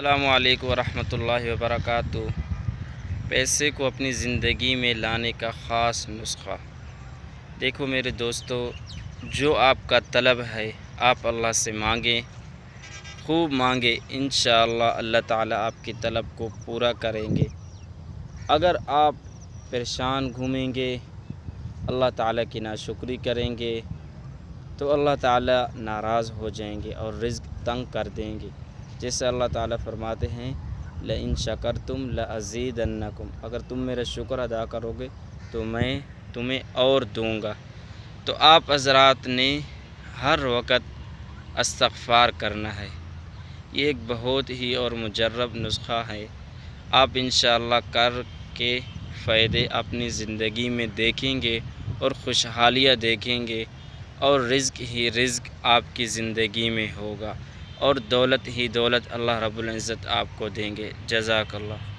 السلام علیکم ورحمۃ اللہ وبرکاتہ۔ پیسے کو اپنی زندگی میں لانے کا خاص نسخہ۔ دیکھو میرے دوستو، جو آپ کا طلب ہے آپ اللہ سے مانگیں، خوب مانگیں، انشاءاللہ اللہ تعالیٰ آپ کی طلب کو پورا کریں گے۔ اگر آپ پریشان گھومیں گے، اللہ تعالیٰ کی ناشکری کریں گے تو اللہ تعالیٰ ناراض ہو جائیں گے اور رزق تنگ کر دیں گے۔ جیسے اللہ تعالیٰ فرماتے ہیں لَإِن شَكَرْتُمْ لَأَزِيدَنَّكُمْ، اگر تم میرا شکر ادا کرو گے تو میں تمہیں اور دوں گا۔ تو آپ حضرات نے ہر وقت استغفار کرنا ہے۔ یہ ایک بہت ہی اور مجرب نسخہ ہے۔ آپ انشاءاللہ کر کے فائدے اپنی زندگی میں دیکھیں گے اور خوشحالیاں دیکھیں گے، اور رزق ہی رزق آپ کی زندگی میں ہوگا، اور دولت ہی دولت اللہ رب العزت آپ کو دیں گے۔ جزاک اللہ۔